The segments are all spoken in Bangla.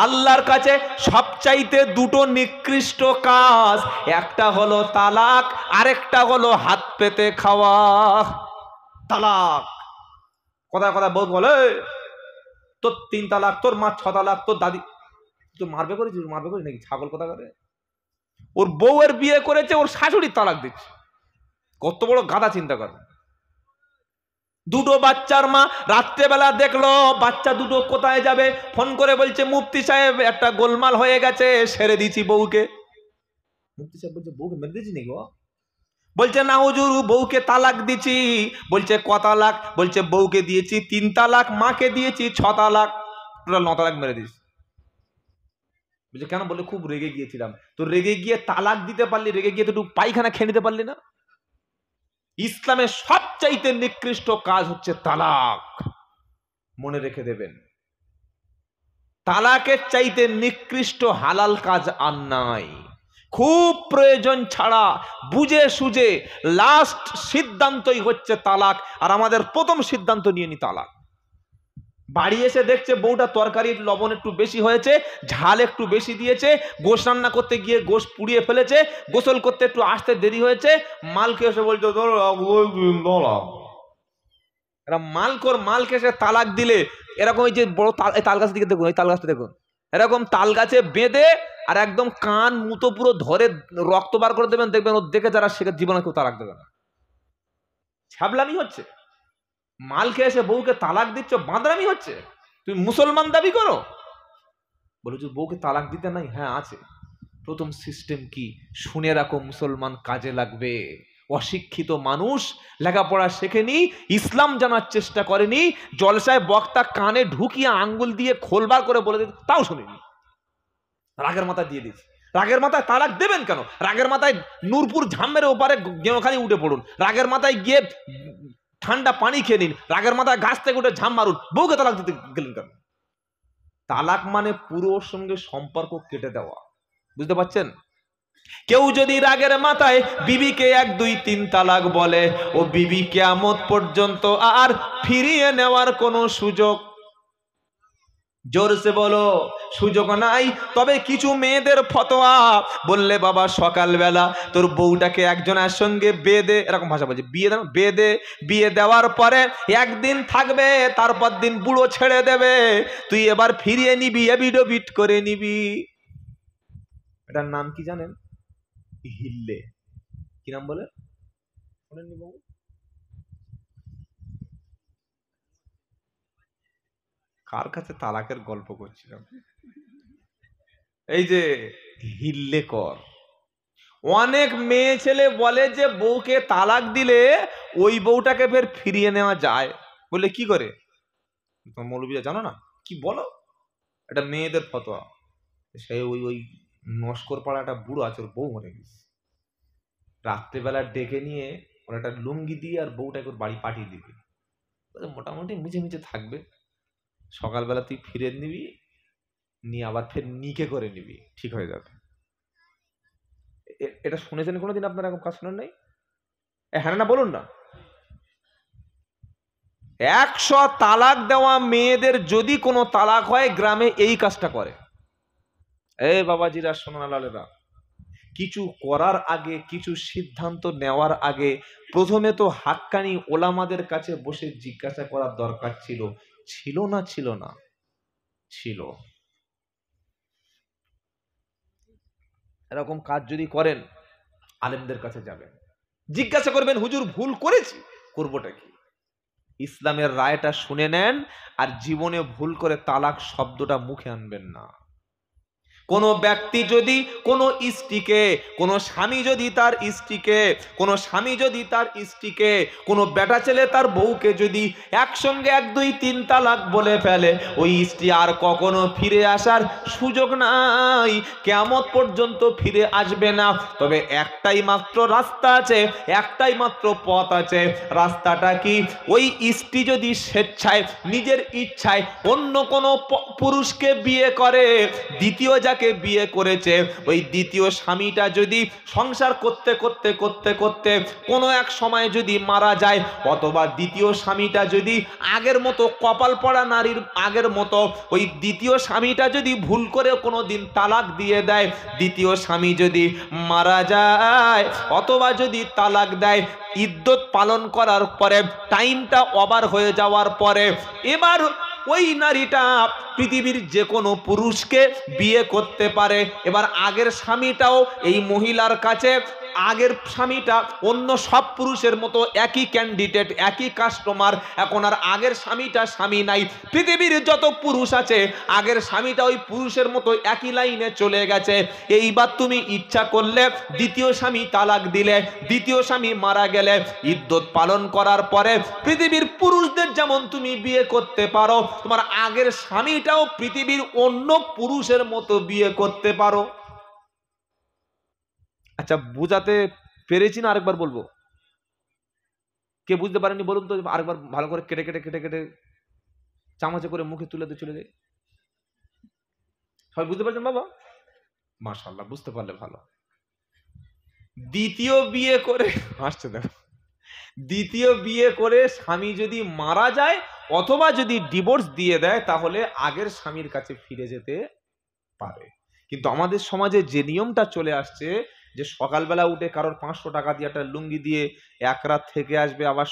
আল্লাহর কাছে সবচাইতে দুটো নিকৃষ্ট কাজ, একটা হলো তালাক, আরেকটা হলো হাত পেতে খাওয়া। তালাক, কথা কথা বউ বলে তোর 3 তালাক, তোর মা 6 তালাক, তোর দাদি, তুই মারবে করেছিস, মারবে করিস নাকি ছাগল কথা করে। ওর বউয়ের বিয়ে করেছে, ওর শাশুড়ির তালাক দিচ্ছে। কত বড় গাধা চিন্তা কর। দুটো বাচ্চার মা রাত্রেবেলা দেখলো বাচ্চা দুটো কোথায় যাবে, ফোন করে বলছে মুফতি সাহেব একটা গোলমাল হয়ে গেছে, সেরে দিয়েছি বউকে। মুফতি সাহেব বলছে বউকে মেরে দিয়েছি নাকি? বলছে না হুজুর, বউকে তালাক দিছি। বলছে ক তালাক? বলছে বউকে দিয়েছি 3 তালাক, মাকে দিয়েছি 6 তালাক, টোটাল 9 তালাক মেরে দিয়েছি। বলছে কেন? বলে খুব রেগে গিয়েছিলাম। তো রেগে গিয়ে তালাক দিতে পারলি, রেগে গিয়ে তো একটু পায়খানা খেয়ে নিতে পারলি না? ইসলামের সবচাইতে নিকৃষ্ট কাজ হচ্ছে তালাক, মনে রেখে দেবেন। তালাকের চাইতে নিকৃষ্ট হালাল কাজ আর নাই। খুব প্রয়োজন ছাড়া বুঝে সুঝে লাস্ট সিদ্ধান্তই হচ্ছে তালাক। আর আমাদের প্রথম সিদ্ধান্ত নিয়ে নি তালাক। বাড়ি এসে দেখছে বউটা তরকারির লবণ একটু বেশি হয়েছে, ঝাল একটু বেশি দিয়েছে, গোশ রান্না করতে গিয়ে গোশ পুড়িয়ে ফেলেছে, গোসল করতে একটু আসতে দেরি হয়েছে, মালকে এসে বলছে এরা মালকর, মালকে এসে তালাক দিলে এরকম ওই যে বড় তাল গাছের দিকে দেখুন, ওই তাল গাছটা দেখুন, এরকম তাল গাছে বেঁধে আর একদম কান মুতো পুরো ধরে রক্ত বার করে দেবেন, দেখবেন ও দেখে যারা সে জীবনে কেউ তালাক দেবে না। ছাবলামি হচ্ছে। মালকে এসে বউকে তালাক দিচ্ছ, বাঁদরামি হচ্ছে। তুমি মুসলমান দাবি করো, বলো যে বউকে তালাক দিতে নাই? হ্যাঁ আছে। প্রথম সিস্টেম কি শুনে রাখো, মুসলমান কাজে লাগবে। অশিক্ষিত মানুষ লেখাপড়া শেখেনি, ইসলাম জানার চেষ্টা করেনি, জলসায় বক্তা কানে ঢুকিয়ে আঙ্গুল দিয়ে খোলবার করে বলে দিত, তাও শুনিনি, রাগের মাথায় দিয়ে দিচ্ছে। রাগের মাথায় তালাক দেবেন কেন? রাগের মাথায় নূরপুর ঝামের ওপারে গেঁওখালি উঠে পড়ুন, রাগের মাথায় গিয়ে ঠান্ডা পানি খেয়ে নিন, রাগের মাথায় গাছ থেকে উঠে ঝাম মারুন, বউকে তালাক দিতে গেলেন কেন? তালাক মানে পুরোর সঙ্গে সম্পর্ক কেটে দেওয়া, বুঝতে পারছেন? কেউ যদি রাগের মাথায় বিবিকে 1 2 3 তালাক বলে, ও বিবি কিয়ামত পর্যন্ত আর ফিরিয়ে নেওয়ার কোনো সুযোগ, জোরসে বলো, সুযোগ নাই। তবে কিছু মেয়েদের ফতোয়া, বললে বাবা সকালবেলা তোর বউটাকে একজনের সঙ্গে বেঁধে, এরকম ভাষা বলছে, বিয়ে দেন, বেঁধে বিয়ে দেওয়ার পরে 1 দিন থাকবে, তারপর দিন বুড়ো ছেড়ে দেবে, তুই এবার ফিরিয়ে নিবি, এবিডোবিট করে নিবি। এটার নাম কি জানেন? হিল্লে। কি নাম বলে শোনেননি বাবু? কার কাছে তালাকের গল্প করছিলাম? এই যে হিল্লে কর। অনেক মেয়ে ছেলে বলে যে বউকে তালাক দিলে ওই বউটাকে ফের ফিরিয়ে নেওয়া যায়। বলে কি করে? তোমার মৌলবীরা জানো না? কি বলো? এটা মেয়েদের ফতোয়া। সে ওই নস্কর পাড়া একটা বুড়ো আছে, ওর বউ মরে গেছে, রাত্রেবেলা ডেকে নিয়ে ওর একটা লুঙ্গি দিয়ে আর বউটাকে ওর বাড়ি পাঠিয়ে দিবি, মোটামুটি মিছে মিছে থাকবে, সকালবেলা তুই ফিরে নিবি, নিয়ে আবার ফের নিকে করে নিবি, ঠিক হয়ে যাবে। এটা শুনেছেন কোনোদিন আপনারা? এরকম কাজ শোনেন নাই? হ্যাঁ না বলুন না। 100 তালাক দেওয়া মেয়েদের যদি কোনো তালাক হয়, গ্রামে এই কাজটা করে। এই বাবাজিরা, সোনা লালেরা, কিছু করার আগে, কিছু সিদ্ধান্ত নেওয়ার আগে প্রথমে তো হাক্কানি ওলামাদের কাছে বসে জিজ্ঞাসা করার দরকার ছিল। ছিল না? ছিল না? ছিল। এরকম কাজ যদি করেন, আলেমদের কাছে যাবেন, জিজ্ঞাসা করবেন, হুজুর ভুল করেছি, করবোটা কি? ইসলামের রায়টা শুনে নেন, আর জীবনে ভুল করে তালাক শব্দটা মুখে আনবেন না। কোনো ব্যক্তি যদি কোনো স্ত্রীকে, কোনো স্বামী যদি তার স্ত্রীকে, কোনো স্বামী যদি তার স্ত্রীকে, কোনো বেটা ছেলে তার বউকে যদি একসঙ্গে 1 2 3 তালাক বলে ফেলে, ওই স্ত্রী আর কখনো ফিরে আসার সুযোগ নাই, কিয়ামত পর্যন্ত ফিরে আসবে না। তবে একটাই মাত্র রাস্তা আছে, একটাই মাত্র পথ আছে। রাস্তাটা কি? ওই স্ত্রী যদি স্বেচ্ছায়, নিজের ইচ্ছায় অন্য কোনো পুরুষকে বিয়ে করে, দ্বিতীয় মহিলাকে বিয়ে করেছে, ওই দ্বিতীয় স্বামীটা যদি সংসার করতে করতে করতে করতে কোনো এক সময় যদি মারা যায়, অথবা দ্বিতীয় স্বামীটা যদি আগের মতো কপাল পড়া নারীর আগের মতো ওই দ্বিতীয় স্বামীটা যদি ভুল করে কোনো দিন তালাক দিয়ে দেয়, দ্বিতীয় স্বামী যদি মারা যায় অথবা যদি তালাক দেয়, ইদ্যত পালন করার পরে টাইমটা ওভার হয়ে যাওয়ার পরে এবার ওই নারীটা পৃথিবীর যে কোনো পুরুষকে বিয়ে করতে পারে। এবার আগের স্বামীটাও এই মহিলার কাছে, আগের স্বামীটা অন্য সব পুরুষের মতো একই ক্যান্ডিডেট, একই কাস্টমার। এখন আর আগের স্বামীটা স্বামী নাই, পৃথিবীর যত পুরুষ আছে আগের স্বামীটা ওই পুরুষের মতো একই লাইনে চলে গেছে। এইবার তুমি ইচ্ছা করলে দ্বিতীয় স্বামী তালাক দিলে, দ্বিতীয় স্বামী মারা গেলে ইদ্যত পালন করার পরে পৃথিবীর পুরুষদের যেমন তুমি বিয়ে করতে পারো, তোমার আগের স্বামীটাও পৃথিবীর অন্য পুরুষের মতো বিয়ে করতে পারো। আচ্ছা, বুঝাতে পেরেছি না আরেকবার বলবো? কে বুঝতে পারেনি বলুন তো, আরেকবার ভালো করে কেটে কেটে কেটে কেটে চামচে করে মুখে তুলে দিয়ে চলে যায়। সবাই বুঝতে পারছেন বাবা? মাশাআল্লাহ, বুঝতে পারলে ভালো। দ্বিতীয় বিয়ে করে আসছে, দেখো, দ্বিতীয় বিয়ে করে স্বামী যদি মারা যায় অথবা যদি ডিভোর্স দিয়ে দেয়, তাহলে আগের স্বামীর কাছে ফিরে যেতে পারে। কিন্তু আমাদের সমাজে যে নিয়মটা চলে আসছে যে সকালবেলা উঠে কারোর 500 টাকা দিয়ে একটা লুঙ্গি দিয়ে এক রাত থেকে আসবে, আবার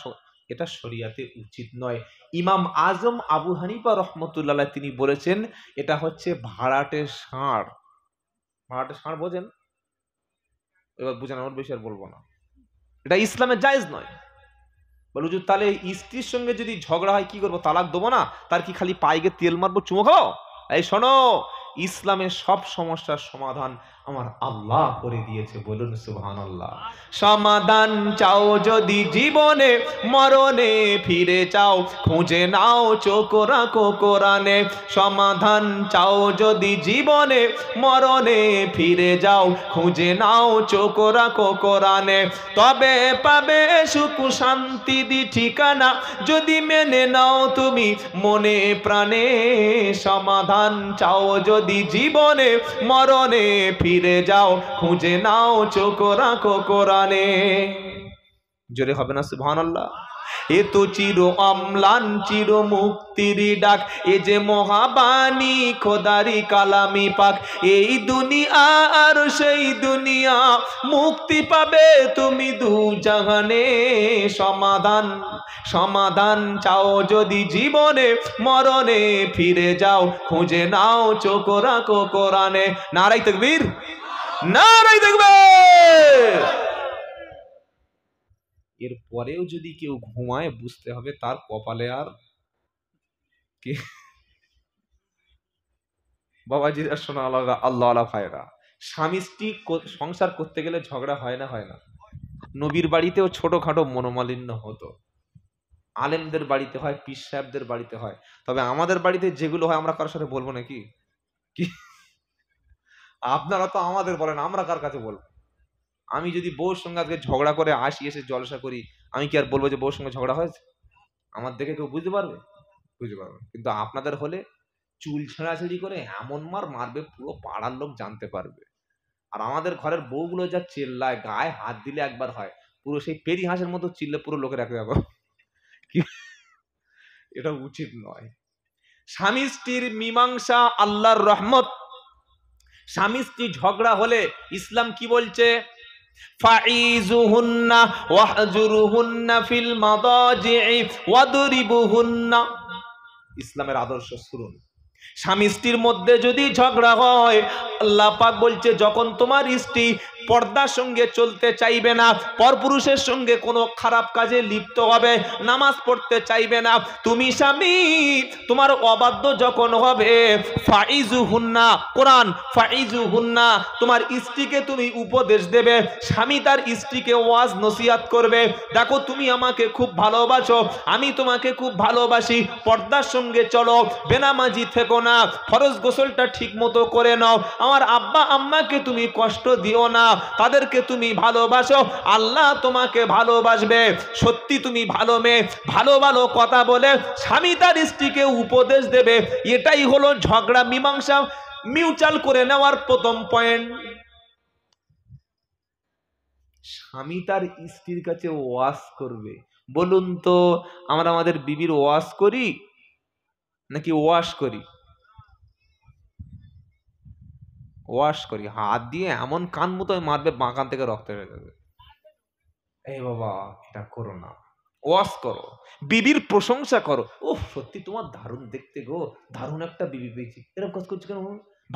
এটা শরিয়াতে উচিত নয়। ইমাম আজম আবু হানিফা রহমতুল্লাহ তিনি বলেছেন এটা হচ্ছে ভাড়াটের ষাঁড়। ভাড়াটের ষাঁড় বোঝেন? এবার বুঝেন, আমার বেশি আর বলবো না। এটা ইসলামে জায়েজ নয়। বলু যে তাহলে স্ত্রীর সঙ্গে যদি ঝগড়া হয় কি করবো? তালাক দেবো না? তার কি খালি পায়ে তেল মারবো, চুমো খাবো? এই শোনো, ইসলামের সব সমস্যার সমাধান আমার আল্লাহ করে দিয়েছে। বলুন সুবহানাল্লাহ। সমাধান চাও যদি জীবনে, মরণে ফিরে চাও, খুঁজে নাও চোখ রাখো কোরআনে। সমাধান চাও যদি জীবনে, মরণে ফিরে যাও, খুঁজে নাও চোখ রাখো কোরআনে। তবে পাবে সুখ শান্তি দি ঠিকানা, যদি মেনে নাও তুমি মনে প্রাণে। সমাধান চাও যদি জীবনে, মরণে ফিরে যাও, খুঁজে নাও চোখ রাখো কোরআনে। জোরে হবে না সুবহানাল্লাহ? এ তো চির অম্লান চির মুক্তির ডাক, এ যে মহাবাণী খোদারি কালামি পাক। এই দুনিয়া আর সেই দুনিয়া, মুক্তি পাবে তুমি দু জাহানে। সমাধান সমাধান চাও যদি জীবনে, মরণে ফিরে যাও, খুঁজে নাও চোখ রাখো কোরআনে। নারাই তাকবীর, নারাই তাকবীর। এর পরেও যদি কেউ ঘুমায়, বুঝতে হবে তার কপালে আর কি বাবাজি শোনা আল্লাহ আল্লাহ ভাইরা। স্বামী স্ত্রী সংসার করতে গেলে ঝগড়া হয় না? হয় না? নবীর বাড়িতেও ছোটখাটো মনোমালিন্য হতো, আলেমদের বাড়িতে হয়, পীর সাহেবদের বাড়িতে হয়। তবে আমাদের বাড়িতে যেগুলো হয় আমরা কারোর সাথে বলবো নাকি? কি আপনারা তো আমাদের বলেন, আমরা কার কাছে বলবো? আমি যদি বউর সঙ্গে আজকে ঝগড়া করে আসি, এসে জলসা করি, আমি কি আর বলবো যে বউর সঙ্গে ঝগড়া হয়েছে? আমার দেখে কেউ বুঝতে পারবে? বুঝতে পারবে। কিন্তু আপনাদের হলে চুল ছেঁড়াছেড়ি করে এমন মার মারবে, পুরো পাড়ার লোক জানতে পারবে। আর আমাদের ঘরের বউগুলো যা চেল্লায়, গায়ে হাত দিলে একবার হয়, পুরো সেই পেরি হাঁসের মতো চিল্লে পুরো লোকের একে যাবো। এটা উচিত নয়। স্বামী স্ত্রীর মীমাংসা আল্লাহর রহমত। স্বামী স্ত্রী ঝগড়া হলে ইসলাম কি বলছে? ফাইজুহুন্না ওয়াহজুরুহুন্না ফিল মাদাজি'i ওয়াদরিবুহুন্না। ইসলামের আদর্শ শুনুন। স্বামী স্ত্রীর মধ্যে যদি ঝগড়া হয়, আল্লাহ পাক বলছে যখন তোমার স্ত্রী পর্দার সঙ্গে চলতে চাইবে না, পরপুরুষের সঙ্গে কোনো খারাপ কাজে লিপ্ত হবে, নামাজ পড়তে চাইবে না, তুমি স্বামী তোমার অবাধ্য যখন হবে, ফাইজুহুন্না, কোরআন ফাইজুহুন্না, তোমার স্ত্রীকে তুমি উপদেশ দেবে। স্বামী তার স্ত্রীকে ওয়াজ নসিহত করবে, দেখো তুমি আমাকে খুব ভালোবাসো, আমি তোমাকে খুব ভালোবাসি, পর্দার সঙ্গে চলো, বেনামাজি থেকো না, ফরজ গোসলটা ঠিক মতো করে নাও, আমার আব্বা আম্মাকে তুমি কষ্ট দিও না, তাদেরকে তুমি ভালোবাসো, আল্লাহ তোমাকে ভালোবাসবে। সত্যি তুমি ভালো মেয়ে, ভালো ভালো কথা বলে স্বামী তার স্ত্রীকে উপদেশ দেবে। এটাই হলো ঝগড়া মীমাংসা। মিউচুয়াল করে নেওয়ার প্রথম পয়েন্ট, স্বামী তার স্ত্রীর কাছে ওয়াজ করবে। বলুন তো আমরা আমাদের বিবির ওয়াজ করি নাকি ওয়াশ করি? ওয়াশ করি। হাত দিয়ে এমন কান মতো মারবে, বাঁ কান থেকে রক্ত হয়ে যাবে। এই বাবা এটা করো না, ওয়াশ করো, বিবির প্রশংসা করো। ওহ সত্যি তোমার দারুণ দেখতে গো, দারুণ একটা বিবি পেয়েছি, এরকম কাজ করছো কেন?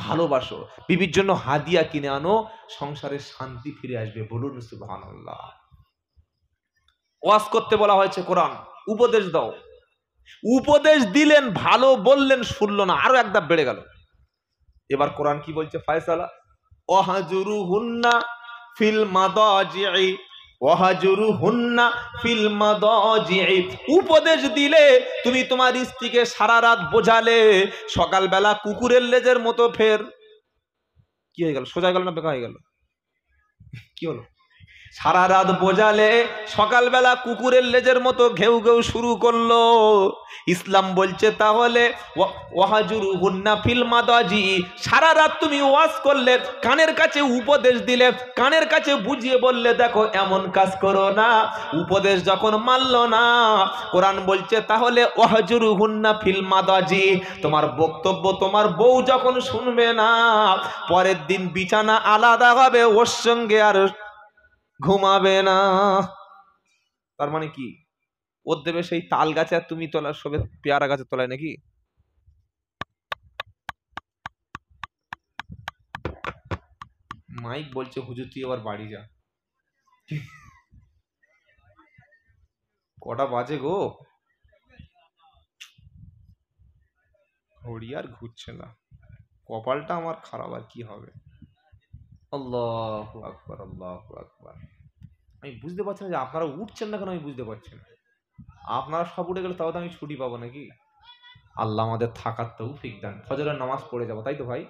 ভালোবাসো, বিবির জন্য হাদিয়া কিনে আনো, সংসারে শান্তি ফিরে আসবে। বলুন সুবহানাল্লাহ। ওয়াজ করতে বলা হয়েছে, কোরআন উপদেশ দাও। উপদেশ দিলেন, ভালো বললেন, শুনলো না, আরো এক ধাপ বেড়ে গেল। এবার কোরআন কি বলছে? ফায়সালা, ওয়াহজুরুহুন্না ফিল মাদাজি'i, ওয়াহজুরুহুন্না ফিল মাদাজি'i। উপদেশ দিলে, তুমি তোমার স্ত্রীকে সারা রাত বোঝালে, সকালবেলা কুকুরের লেজের মতো ফের কি হয়ে গেল? সোজা গেল না বেঁকা হয়ে গেল? কি হলো? সারা রাত বোঝালে, সকালবেলা কুকুরের লেজের মতো ঘেউ ঘেউ শুরু করলো। ইসলাম বলছে তাহলে ওয়াহজুরুহুন্না ফিল মাদাজি, সারা রাত তুমি ওয়াজ করলে, কানের কাছে উপদেশ দিলে, কানের কাছে বুঝিয়ে বললে দেখো এমন কাজ করো না, উপদেশ যখন মানলো না, কোরআন বলছে তাহলে ওয়াহজুরুহুন্না ফিল মাদাজি, তোমার বক্তব্য তোমার বউ যখন শুনবে না, পরের দিন বিছানা আলাদা হবে, ওর সঙ্গে আর ঘুমাবে না। তার মানে কি? ওর দেবে সেই তাল গাছে আর তুমি তোলা সবে পেয়ারা গাছের তলায় নাকি? মাইক বলছে হুজুর তুই আবার বাড়ি যা। কটা বাজে গো? ঘড়ি আর ঘুরছে না, কপালটা আমার খারাপ, আর কি হবে। আল্লাহু আকবার, আল্লাহু আকবার। আমি বুঝতে পারছি না যে আপনারা উঠছেন না কেন, আমি বুঝতে পারছি না। আপনারা সব উঠে গেলে তাও তো আমি ছুটি পাবো নাকি? আল্লাহ আমাদের থাকার তৌফিক দান, ফজরের নামাজ পড়ে যাবো, তাই তো ভাই?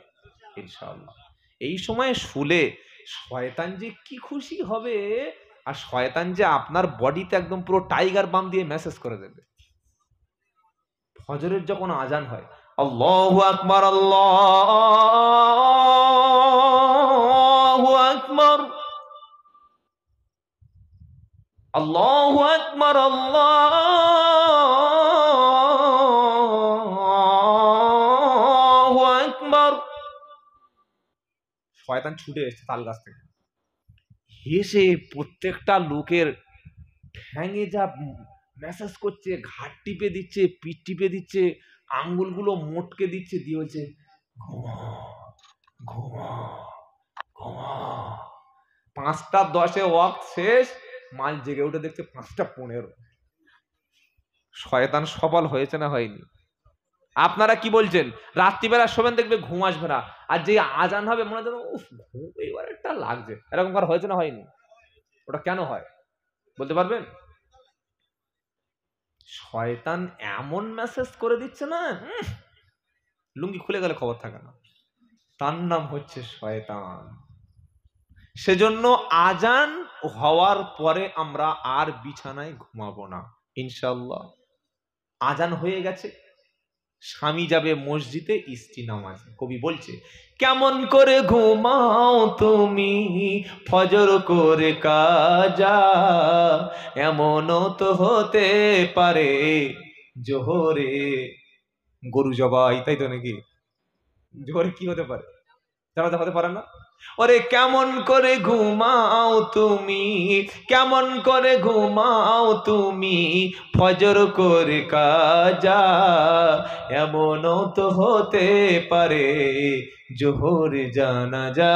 ইনশাআল্লাহ। এই সময় শুলে শয়তান যে কি খুশি হবে, আর শয়তান যে আপনার বডিতে একদম পুরো টাইগার বাম দিয়ে মেসেজ করে দেবে। ফজরের যখন আজান হয়, আল্লাহু আকবার, আল্লাহু আকবার, আল্লাহু আকবার, আল্লাহু আকবার। শয়তান ছুটে এসেছে তাল গাছ থেকে, হেসে প্রত্যেকটা লোকের ঠ্যাঙে যা মেসেজ করছে, ঘাট টিপে দিচ্ছে, পিঠ টিপে দিচ্ছে, আঙ্গুলগুলো মোটকে দিচ্ছে, দিয়ে হচ্ছে ঘুমা ঘুমা ঘুমা। 5:10 ওয়াক্ত শেষ, মাল জেগে উঠে দেখছে 5:15। শয়তান সফল হয়েছে না হয়নি? আপনারা কি বলছেন? রাত্রিবেলা শোবেন, দেখবে ঘুম আসবে না, আর যে আজান হবে মনে হয় উফ ঘুম এবার একটা লাগছে, এরকম কার হয়েছে না হয়নি? ওটা কেন হয় বলতে পারবেন? শয়তান এমন মেসেজ করে দিচ্ছে না, লুঙ্গি খুলে গেলে খবর থাকে না। তার নাম হচ্ছে শয়তান। সেজন্য আজান হওয়ার পরে আমরা আর বিছানায় ঘুমাবো না ইনশাআল্লাহ। আজান হয়ে গেছে, স্বামী যাবে মসজিদে, স্ত্রী নামাজে। কবি বলছে, কেমন করে ঘুমাও তুমি ফজর করে কাজা, এমনও তো হতে পারে জোহরে গরু জবাই, তাই তো নাকি? জোহরে কি হতে পারে? যারা হতে পারে না। ওরে কেমন করে ঘুমাও তুমি, কেমন করে ঘুমাও তুমি ফজর করে কাজা, এমনও তো হতে পারে জোহর জানাজা।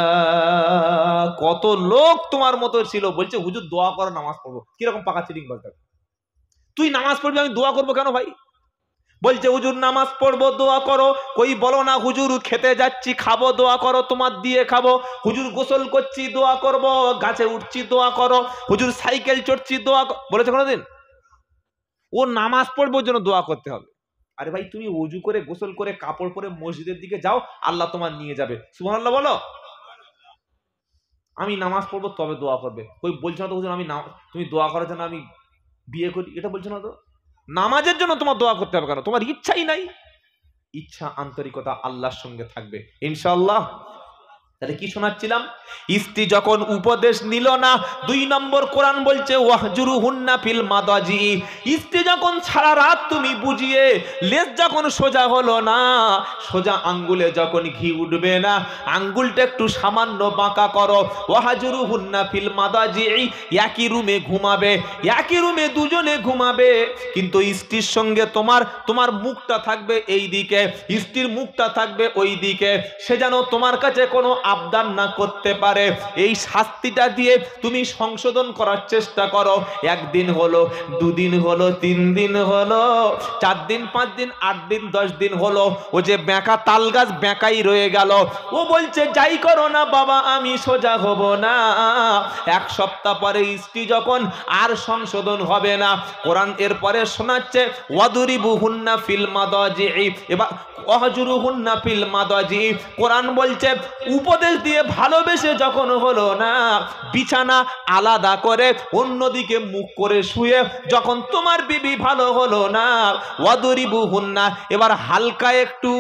কত লোক তোমার মতো ছিল, বলছে হুজুর দোয়া করো, নামাজ পড়বো। কিরকম পাকা চিটিং বলতে, তুই নামাজ পড়বি আমি দোয়া করবো কেন ভাই? বলছে হুজুর নামাজ পড়বো দোয়া করো। কই বলো না হুজুর খেতে যাচ্ছি খাবো দোয়া করো, তোমার দিয়ে খাবো। হুজুর গোসল করছি দোয়া করব, গাছে উঠছি দোয়া করো। হুজুর সাইকেল চড়ছি দোয়া বলেছে কোনোদিন? ও নামাজ পড়বো জন্য দোয়া করতে হবে। আরে ভাই তুমি ওযু করে গোসল করে কাপড় পরে মসজিদের দিকে যাও, আল্লাহ তোমার নিয়ে যাবে। সুবহানাল্লাহ বলো। আমি নামাজ পড়বো তবে দোয়া করবে, কই বলছো না তো হুজুর আমি তুমি দোয়া করার জন্য আমি বিয়ে করি, এটা বলছো না তো। নামাজের জন্য তোমার দোয়া করতে হবে কেন? তোমার ইচ্ছাই নাই। ইচ্ছা আন্তরিকতা আল্লাহর সঙ্গে থাকবে ইনশাআল্লাহ। তাহলে কি শোনাচ্ছিলাম, স্ত্রী যখন উপদেশ নিল না, 2 নম্বর কোরআন বলছে ওয়াহজুরুহুন্না ফিল মাদাজি। স্ত্রী যখন সারা রাত তুমি বুঝিয়ে, লেজ যখন সোজা হলো না, সোজা আঙ্গুলে যখন ঘি উঠবে না, আঙ্গুলটা একটু সামান্য বাঁকা করো। ওয়াহজুরুহুন্না ফিল মাদাজি, একই রুমে ঘুমাবে, একই রুমে দুজনে ঘুমাবে, কিন্তু স্ত্রীর সঙ্গে তোমার মুখটা থাকবে এই দিকে, স্ত্রীর মুখটা থাকবে ওই দিকে, সে যেন তোমার কাছে কোনো আবদার না করতে পারে। এই শাস্তিটা দিয়ে তুমি সংশোধন করার চেষ্টা করো। 1 দিন হলো, 2 দিন হলো, 3 দিন হলো, 4 দিন, 5 দিন, 8 দিন, 10 দিন হলো, ও যে বেঁকা তাল গাছ বেঁকাই রয়ে গেল। ও বলছে যাই করো না বাবা, আমি সোজা হব না। 1 সপ্তাহ পরে স্ত্রী যখন আর সংশোধন হবে না, কোরআন এরপরে শোনাচ্ছে ওয়াদুরিবুহুন্না ফিল মাদাজি, এবার ওয়াহজুরুহুন্না ফিল মাদাজি। কোরআন বলছে উপদেশ দিয়ে ভালোবেসে যখন হলো না, বিছানা আলাদা করে অন্যদিকে মুখ করে শুয়ে যখন তোমার বিবি ভালো হলো না, ওয়াদুরিবুহুন্না, এবার হালকা একটু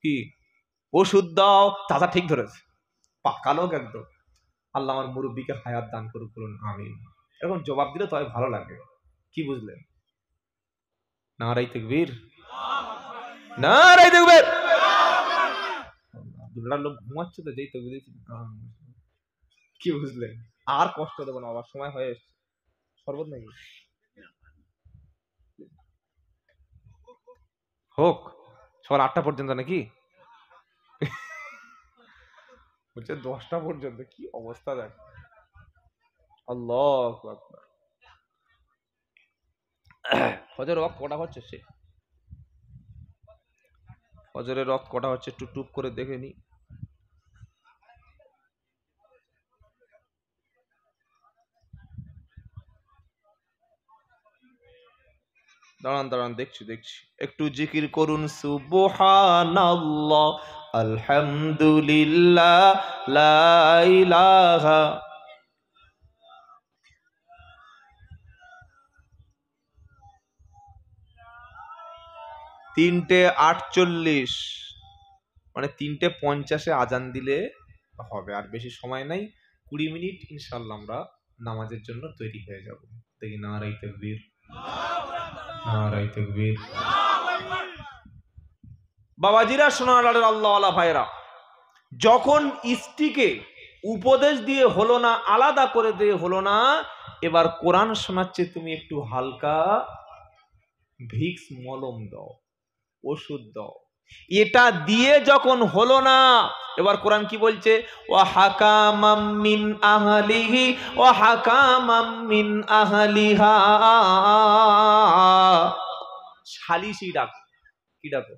কি ওষুধ দাও। চাচা ঠিক ধরেছে, পাকা লোক একদম। আল্লাহ আমার মুরব্বীকে হায়াত দান করুক, বলুন আমিন। এরকম জবাব দিলে তবে ভালো লাগে। কি বুঝলেন? নারায়ে তাকবীর, নারায়ে তাকবীর। দুলার লোক ঘুমাচ্ছে তো, যেই তো বুঝেছি। কি বুঝলেন? আর কষ্ট দেবো না, আবার সময় হয়ে এসছে। শরবত নাকি হোক, সকাল 8টা পর্যন্ত নাকি? বলছে 10টা পর্যন্ত। কি অবস্থা দেখ। আল্লাহু আকবার। ফজরের ওয়াক্ত কটা হচ্ছে? সে ফজরের ওয়াক্ত কটা হচ্ছে একটু টুক করে দেখে নি। দাঁড়ান দেখছি। একটু জিকির করুন সুবহানাল্লাহ, আলহামদুলিল্লাহ, লা ইলাহা। 3:48, মানে 3:50 আজান দিলে হবে। আর বেশি সময় নাই, 20 মিনিট, ইনশাআল্লাহ আমরা নামাজের জন্য তৈরি হয়ে যাব। দেখি নারায়ে তাকবীর, নারায়ে তাকবীর। বাবাজিরা, সোনার আল্লাহওয়ালা ভাইরা, যখন স্ত্রীকে উপদেশ দিয়ে হলো না, আলাদা করে দিয়ে হলো না, এবার কোরআন শোনাচ্ছে তুমি একটু হালকা ভিক্স মলম দাও, ওষুধ দাও। এটা দিয়ে যখন হলো না, এবার কোরআন কি বলছে? ওয়া হাকামাম মিন আহলিহি ওয়া হাকামাম মিন আহলিহা। সালিসি ডাকো। কি ডাকো?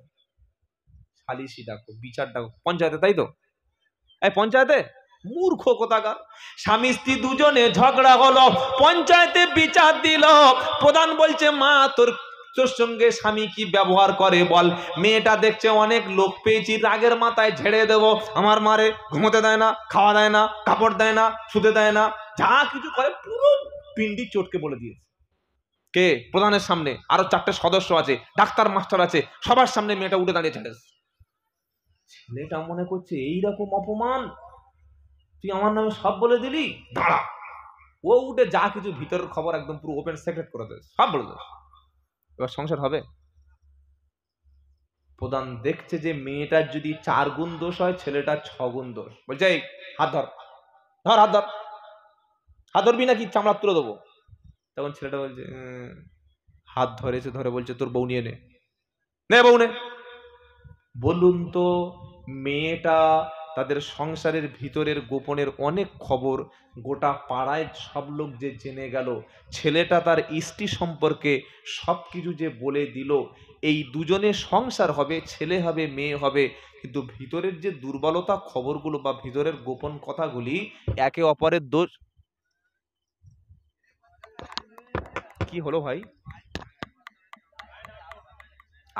সালিসি ডাকো, বিচার ডাকো। পঞ্চায়েতে, তাই তো? এই পঞ্চায়েতে মূর্খ কোথাকার। স্বামী স্ত্রী দুজনে ঝগড়া হলো, পঞ্চায়েতে বিচার দিল। প্রধান বলছে মা তোর সঙ্গে স্বামী কি ব্যবহার করে বল। মেয়েটা দেখছে অনেক লোক পেয়েছি, রাগের মাথায় ঝেড়ে দেবো। আমার মারে ঘুমোতে দেয় না, খাওয়া দেয় না, কাপড় দেয় না, শুতে দেয় না, যা কিছু করে পুরো পিন্ডি চটকে বলে দিয়েছে। কে? প্রধানের সামনে। আরো 4টে সদস্য আছে, ডাক্তার মাস্টার আছে, সবার সামনে মেয়েটা উঠে দাঁড়িয়ে ছেড়েছে। ছেলেটা মনে করছে এইরকম অপমান তুই আমার নামে সব বলে দিলি, দাঁড়া। ও উঠে যা কিছু ভিতরের খবর একদম পুরো ওপেন সিক্রেট করে দেয়, সব বলে দেয়। এবার সংসার হবে? প্রধান দেখছে যে মেয়েটার যদি 4 গুণ দোষ হয়, ছেলেটার 6 গুণ দোষ। বলছে এই হাত ধর, হাত ধরবি নাকি চামড়া তুলে দেবো। তখন ছেলেটা বলছে হাত ধরে বলছে তোর বউ নিয়ে নে বউ নে। বলুন তো, মেয়েটা তাদের সংসারের ভিতরের গোপনের অনেক খবর গোটা পাড়ায় সব লোক যে জেনে গেল, ছেলেটা তার স্ত্রী সম্পর্কে সবকিছু যে বলে দিল, এই দুজনে সংসার হবে, ছেলে হবে, মেয়ে হবে, কিন্তু ভিতরের যে দুর্বলতা খবরগুলো বা ভিতরের গোপন কথাগুলি একে অপরের দোষ। কি হলো ভাই?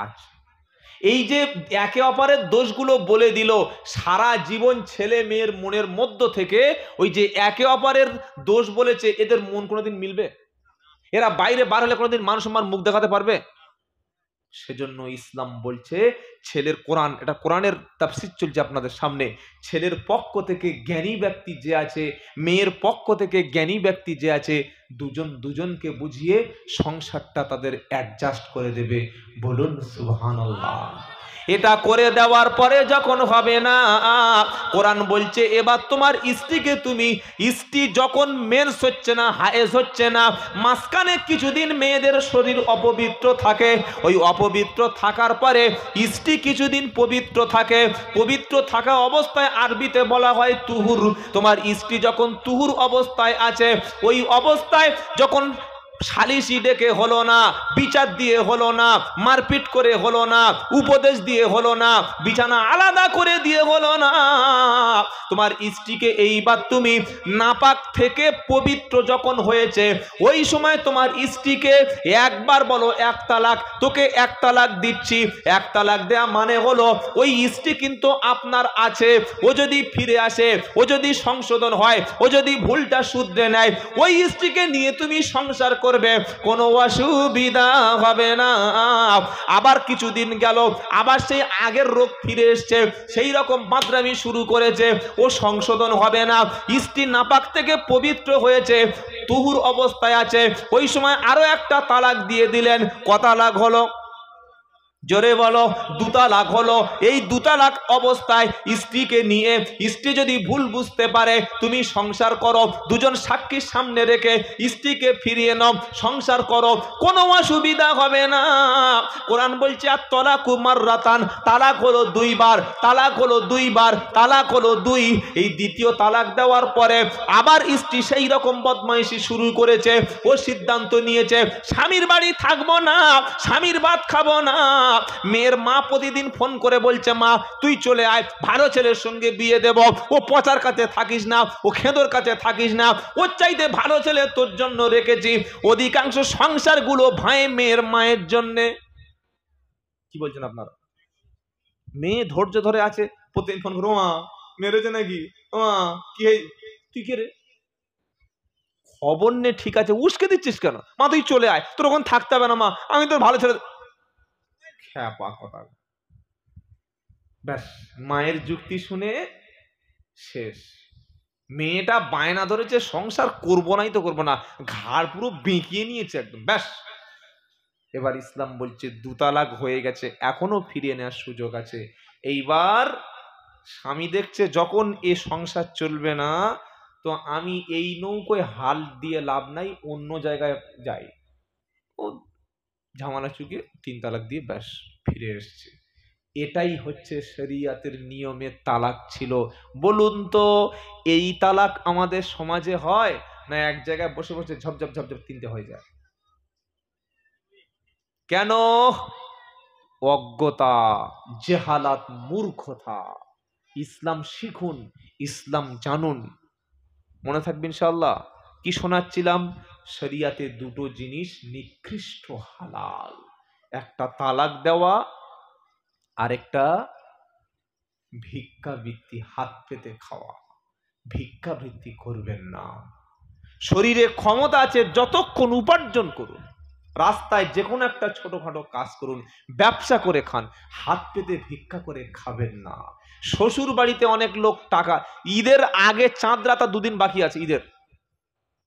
আচ্ছা, এই যে একে অপরের দোষগুলো বলে দিল, সারা জীবন ছেলে মেয়ের মনের মধ্য থেকে ওই যে একে অপরের দোষ বলেছে, এদের মন কোনোদিন মিলবে? এরা বাইরে বার হলে কোনোদিন মান সম্মান মুখ দেখাতে পারবে? সেজন্য ইসলাম বলছে ছেলের কোরআন, এটা কোরআনের তাফসীর চলছে আপনাদের সামনে, ছেলের পক্ষ থেকে জ্ঞানী ব্যক্তি যে আছে, মেয়ের পক্ষ থেকে জ্ঞানী ব্যক্তি যে আছে, দুজন দুজনকে বুঝিয়ে সংসারটা তাদের অ্যাডজাস্ট করে দেবে। বলুন সুবহানাল্লাহ। এটা করে দেওয়ার পরে যখন হবে না, কোরআন বলছে এবার তোমার স্ত্রীকে তুমি, স্ত্রী যখন মেন্স হচ্ছে না, হায়েজ হচ্ছে না, মাঝখানে কিছুদিন মেয়েদের শরীর অপবিত্র থাকে, ওই অপবিত্র থাকার পরে স্ত্রী কিছুদিন পবিত্র থাকে, পবিত্র থাকা অবস্থায় আরবিতে বলা হয় তুহুর। তোমার স্ত্রী যখন তুহুর অবস্থায় আছে, ওই অবস্থায় যখন সালিশি ডেকে হলো না, বিচার দিয়ে হলো না, মারপিট করে হলো না, উপদেশ দিয়ে হলো না, বিছানা আলাদা করে দিয়ে হলো না, তোমার স্ত্রীকে এইবার তুমি নাপাক থেকে পবিত্র যখন হয়েছে, ওই সময় তোমার স্ত্রীকে একবার বলো এক তালাক, তোকে এক তালাক দিচ্ছি। এক তালাক দেয়া মানে হলো ওই স্ত্রী কিন্তু আপনার আছে, ও যদি ফিরে আসে, ও যদি সংশোধন হয়, ও যদি ভুলটা শুধরে নেয়, ওই স্ত্রীকে নিয়ে তুমি সংসার করবে, কোনো অসুবিধা হবে না। আবার কিছুদিন গেল, আবার সেই আগের রোগ ফিরে এসছে, সেই রকম মাদ্রামি শুরু করেছে, ও সংশোধন হবে না। স্ত্রী নাপাক থেকে পবিত্র হয়েছে, তুহুর অবস্থায় আছে, ওই সময় আরো একটা তালাক দিয়ে দিলেন। কত তালাক হলো? জোরে বলো। 2 তালাক হলো। এই 2 তালাক অবস্থায় স্ত্রীকে নিয়ে, স্ত্রী যদি ভুল বুঝতে পারে, তুমি সংসার করো, দুজন সাক্ষীর সামনে রেখে স্ত্রীকে ফিরিয়ে নাও, সংসার করো, কোনো অসুবিধা হবে না। কোরআন বলছে আর তালাকু মাররাতান, তালাক হলো 2 বার, তালাক হলো 2 বার, তালাক হলো 2। এই দ্বিতীয় তালাক দেওয়ার পরে আবার স্ত্রী সেই রকম বদমাইশি শুরু করেছে, ও সিদ্ধান্ত নিয়েছে স্বামীর বাড়ি থাকবো না, স্বামীর ভাত খাবো না। মেয়ের মা প্রতিদিন ফোন করে বলছে মা তুই চলে আয়, ভালো ছেলের সঙ্গে বিয়ে দেব, ও পচার কাছে থাকিস না, ও খেদর কাছে থাকিস না, ওর চাইতে ভালো ছেলে তোর জন্য রেখেছি। অধিকাংশ সংসারগুলো ভাই মেয়ের মায়ের জন্যে। কি বলছেন আপনারা? মেয়ে ধৈর্য ধরে আছে, প্রতিদিন ফোন করো মা মেরেছে নাকি, মা কি তুই কে রে, খবর নে, ঠিক আছে উস্কে দিচ্ছিস কেন, মা তুই চলে আয়, তোর ওখানে থাকতে হবে না মা, আমি তোর ভালো ছেলে। ব্যাস, মায়ের যুক্তি শুনে শেষ। মেয়েটা বায়না ধরেছে সংসার করবো নাই তো করবো না, ঘাড় পুরো বেঁকিয়ে নিয়েছে একদম। ব্যাস, এবার ইসলাম বলছে 2 তালাক হয়ে গেছে, এখনো ফিরিয়ে নেওয়ার সুযোগ আছে। এইবার স্বামী দেখছে যখন এ সংসার চলবে না, তো আমি এই নৌকোয় হাল দিয়ে লাভ নাই, অন্য জায়গায় যাই। ও ঝামেলা চুকে 3 তালাক দিয়ে ব্যাস ফিরে এসছে। এটাই হচ্ছে শরিয়াতের নিয়মে তালাক ছিল। বলুন তো এই তালাক আমাদের সমাজে হয় না এক জায়গায় বসে বসে ঝপঝপ ঝপঝপ 3টে হয়ে যায়? কেন? অজ্ঞতা, জেহালাত, মূর্খতা। ইসলাম শিখুন, ইসলাম জানুন। মনে থাকবে ইনশাআল্লাহ। কি শোনাচ্ছিলাম? শরিয়াতে 2টো জিনিস নিকৃষ্ট হালাল, একটা তালাক দেওয়া, আরেকটা ভিক্ষাবৃত্তি, হাত পেতে খাওয়া। ভিক্ষাবৃত্তি করবেন না। শরীরে ক্ষমতা আছে যতক্ষণ উপার্জন করুন, রাস্তায় যে কোনো একটা ছোটখাটো কাজ করুন, ব্যবসা করে খান, হাত পেতে ভিক্ষা করে খাবেন না। শ্বশুর বাড়িতে অনেক লোক টাকা, ঈদের আগে চাঁদ রাতা 2 দিন বাকি আছে ঈদের,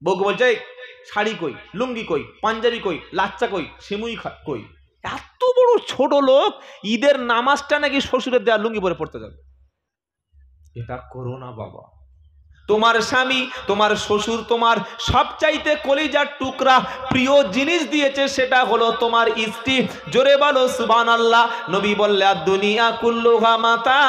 বউ বলছে শাড়ি কই, লুঙ্গি কই, পাঞ্জাবি কই, লাচ্চা কই, সিমুই কই। এত বড় ছোট লোক ঈদের নামাজটা নাকি শ্বশুরের দেয়া লুঙ্গি পরে পড়তে যাবে। এটা করো না বাবা। তোমার স্বামী, তোমার শ্বশুর তোমার সবচাইতে কলিজার টুকরা প্রিয় জিনিস দিয়েছে, সেটা হলো তোমার স্ত্রী। জোরে বলো সুবহানাল্লাহ। নবী বললে দুনিয়া কুল্লুহা মাতা।